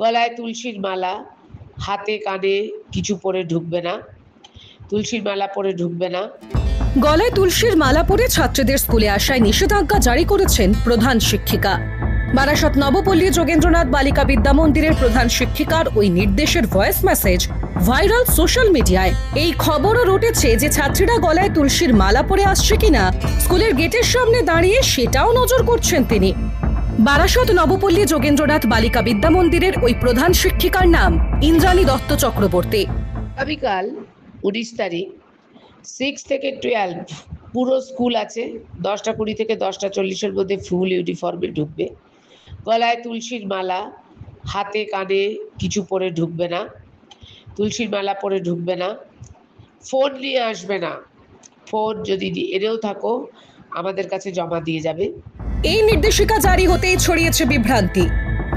গলায় তুলসীর মালা, হাতে কানে কিছু পরে ঢুকবে না, তুলসীর মালা পরে ঢুকবে না। গলায় তুলসীর মালা পরে ছাত্রীদের স্কুলে আসায় নিষেধাজ্ঞা জারি করেছেন প্রধান শিক্ষিকা। বারাসত নবপল্লী যোগেন্দ্রনাথ বালিকা বিদ্যা মন্দিরের প্রধান শিক্ষিকার ওই নির্দেশের ভয়েস মেসেজ ভাইরাল সোশ্যাল মিডিয়ায়। এই খবরও রটেছে যে ছাত্রীরা গলায় তুলসীর মালা পরে আসছে কিনা স্কুলের গেটের সামনে দাঁড়িয়ে সেটাও নজর করছেন তিনি। বারাসত নবপল্লী যোগেন্দ্রনাথ বালিকা বিদ্যা মন্দিরের ওই প্রধান শিক্ষিকার নাম ইন্দ্রাণী দত্ত চক্রবর্তী। আগামীকাল 19 তারিখ 6 থেকে 12 পুরো স্কুল আছে। 10টা 20 থেকে 10টা 40-এর মধ্যে ফুল ইউনিফর্মে ঢুকবে। গলায় তুলসীর মালা, হাতে কানে কিছু পরে ঢুকবে না, তুলসীর মালা পরে ঢুকবে না। ফোন নিয়ে আসবে না। ফোন যদি এনেও থাকো আমাদের কাছে জমা দিয়ে যাবে। এই নির্দেশিকা জারি হতেই ছড়িয়েছে বিভ্রান্তি।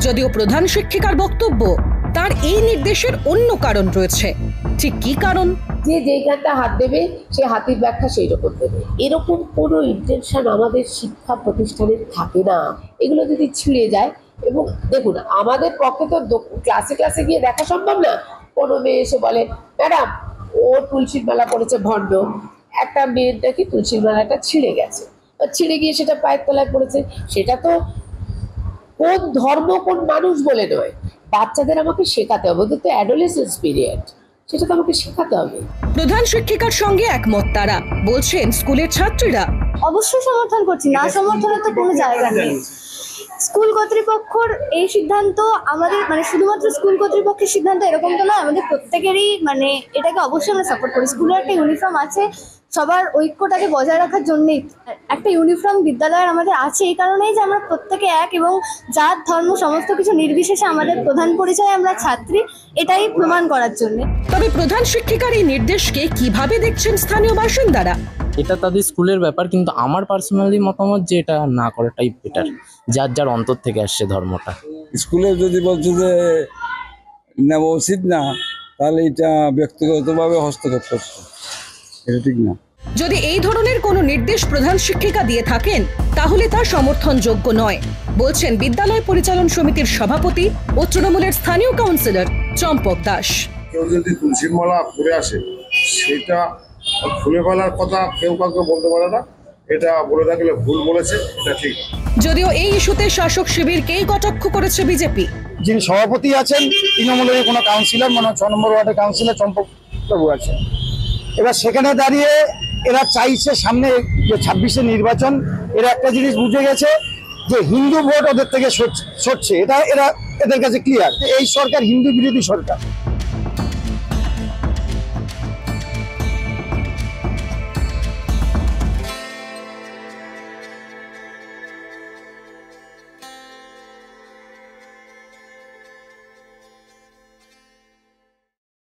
যদিও প্রধান শিক্ষিকার বক্তব্য তার এই নির্দেশের অন্য কারণ রয়েছে। ঠিক কি কারণ? যে যেখানটা হাত দেবে সে হাতির ব্যাখ্যা সেই রকম দেবে, এরকম কোনো ইন্টেনশন আমাদের শিক্ষা প্রতিষ্ঠানের থাকে না। এগুলো যদি ছিঁড়ে যায়, এবং দেখুন আমাদের পক্ষে তো ক্লাসে ক্লাসে গিয়ে দেখা সম্ভব না। কোনো মেয়ে এসে বলে ম্যাডাম ও তুলসীর মালা পড়েছে ভণ্ড, একটা মেয়ের নাকি তুলসীর মালাটা ছিঁড়ে গেছে, ছিঁড়ে গিয়ে সেটা পায়ের তলায় পড়েছে, সেটা তো কোন ধর্ম কোন মানুষ বলে নয়, বাচ্চাদের আমাকে শেখাতে হবে। ওদের তো অ্যাডোলেসেন্স পিরিয়ড, সেটা তো আমাকে শেখাতে হবে। প্রধান শিক্ষিকার সঙ্গে একমত তারা। বলছেন স্কুলের ছাত্রীরা অবশ্যই সমর্থন করছি, না সমর্থনের তো কোনো জায়গা নেই। স্কুল কর্তৃপক্ষর এই সিদ্ধান্ত আমাদের শুধুমাত্র স্কুল কর্তৃপক্ষের সিদ্ধান্ত এরকম তো নয়, আমাদের প্রত্যেকেরই এটাকে অবশ্যই আমরা সাপোর্ট করি। স্কুলের একটা ইউনিফর্ম আছে, সবার ঐক্যটাকে বজায় রাখার জন্যই একটা ইউনিফর্ম বিদ্যালয়ের আমাদের আছে। এই কারণেই যে আমরা প্রত্যেকে এক এবং জাত ধর্ম সমস্ত কিছু নির্বিশেষে আমাদের প্রধান পরিচয় আমরা ছাত্রী, এটাই প্রমাণ করার জন্য। তবে প্রধান শিক্ষিকার এই নির্দেশকে কিভাবে দেখছেন স্থানীয় বাসিন্দারা? এটা তাদের স্কুলের ব্যাপার, কিন্তু আমার পার্সোনালি মতামত যে এটা না করাটাই বেটার, যার যার অন্তর থেকে আসছে ধর্মটা। স্কুলে যদি বলছে যে নেওয়া উচিত না, তাহলে এটা ব্যক্তিগতভাবে হস্তক্ষেপ করছে, এটা ঠিক না। যদি এই ধরনের কোনো নির্দেশ প্রধান শিক্ষিকা দিয়ে থাকেন তাহলে তা সমর্থনযোগ্য নয়, বলছেন বিদ্যালয় পরিচালন সমিতির সভাপতি ও তৃণমূলের স্থানীয় কাউন্সিলর চম্পক দাস। কেউ যদি তুলসীর মালা পরে আসে, সেটা খুলে ফেলার কথা কেউ কাউকে বলতে পারে না। এটা বলে থাকলে ভুল বলেছে, এটা ঠিক। যদিও এই ইস্যুতে শাসক শিবিরকেই কটাক্ষ করেছে বিজেপি। যিনি সভাপতি আছেন তৃণমূলের কোনো কাউন্সিলর, 6 নম্বর ওয়ার্ডের কাউন্সিলর চম্পক বাবু আছে। এবার সেখানে দাঁড়িয়ে এরা চাইছে সামনে যে 26-এ নির্বাচন, এরা একটা জিনিস বুঝে গেছে যে হিন্দু ভোট ওদের থেকে সরছে, এটা এদের কাছে ক্লিয়ার। এই সরকার হিন্দু বিরোধী সরকার।